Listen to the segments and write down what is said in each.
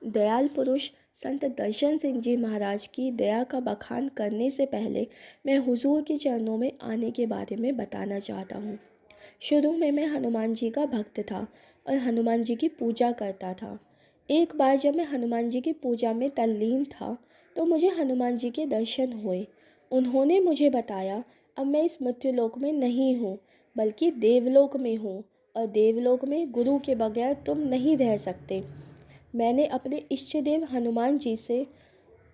दयाल पुरुष संत दर्शन सिंह जी महाराज की दया का बखान करने से पहले मैं हुजूर के चरणों में आने के बारे में बताना चाहता हूँ। शुरू में मैं हनुमान जी का भक्त था और हनुमान जी की पूजा करता था। एक बार जब मैं हनुमान जी की पूजा में तल्लीन था तो मुझे हनुमान जी के दर्शन हुए। उन्होंने मुझे बताया, अब मैं इस मृत्युलोक में नहीं हूँ बल्कि देवलोक में हूँ, और देवलोक में गुरु के बगैर तुम नहीं रह सकते। मैंने अपने इष्ट देव हनुमान जी से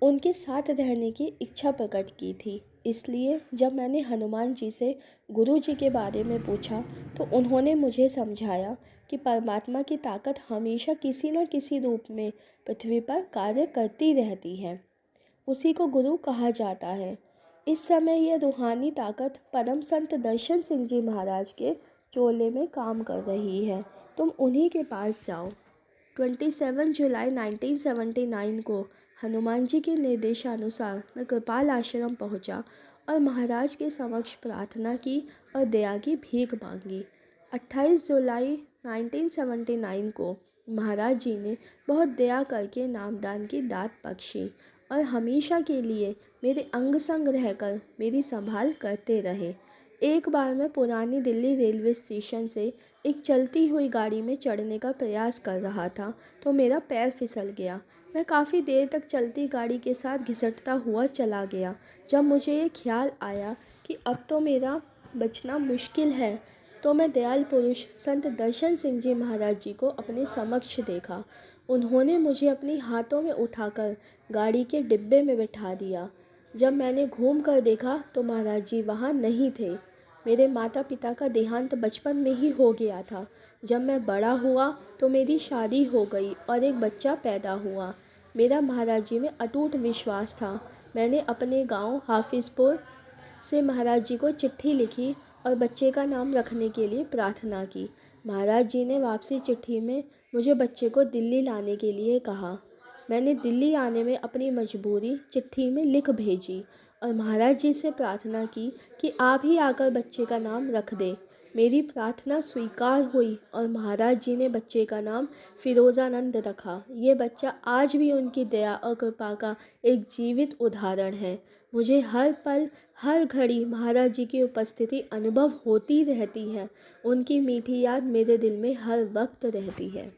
उनके साथ रहने की इच्छा प्रकट की थी। इसलिए जब मैंने हनुमान जी से गुरु जी के बारे में पूछा तो उन्होंने मुझे समझाया कि परमात्मा की ताकत हमेशा किसी न किसी रूप में पृथ्वी पर कार्य करती रहती है। उसी को गुरु कहा जाता है। इस समय यह रूहानी ताकत परम संत दर्शन सिंह जी महाराज के चोले में काम कर रही है। तुम उन्हीं के पास जाओ। 27 जुलाई 1979 को हनुमान जी के निर्देशानुसार मैं कृपाल आश्रम पहुंचा और महाराज के समक्ष प्रार्थना की और दया की भीख मांगी। 28 जुलाई 1979 को महाराज जी ने बहुत दया करके नामदान की दात बख्शी और हमेशा के लिए मेरे अंग संग रहकर मेरी संभाल करते रहे। एक बार मैं पुरानी दिल्ली रेलवे स्टेशन से एक चलती हुई गाड़ी में चढ़ने का प्रयास कर रहा था तो मेरा पैर फिसल गया। मैं काफ़ी देर तक चलती गाड़ी के साथ घिसटता हुआ चला गया। जब मुझे ये ख्याल आया कि अब तो मेरा बचना मुश्किल है तो मैं दयाल पुरुष संत दर्शन सिंह जी महाराज जी को अपने समक्ष देखा। उन्होंने मुझे अपने हाथों में उठाकर गाड़ी के डिब्बे में बिठा दिया। जब मैंने घूम कर देखा तो महाराज जी वहाँ नहीं थे। मेरे माता पिता का देहांत बचपन में ही हो गया था। जब मैं बड़ा हुआ तो मेरी शादी हो गई और एक बच्चा पैदा हुआ। मेरा महाराज जी में अटूट विश्वास था। मैंने अपने गांव हाफिजपुर से महाराज जी को चिट्ठी लिखी और बच्चे का नाम रखने के लिए प्रार्थना की। महाराज जी ने वापसी चिट्ठी में मुझे बच्चे को दिल्ली लाने के लिए कहा। मैंने दिल्ली आने में अपनी मजबूरी चिट्ठी में लिख भेजी और महाराज जी से प्रार्थना की कि आप ही आकर बच्चे का नाम रख दें। मेरी प्रार्थना स्वीकार हुई और महाराज जी ने बच्चे का नाम फिरोज़ानंद रखा। ये बच्चा आज भी उनकी दया और कृपा का एक जीवित उदाहरण है। मुझे हर पल हर घड़ी महाराज जी की उपस्थिति अनुभव होती रहती है। उनकी मीठी याद मेरे दिल में हर वक्त रहती है।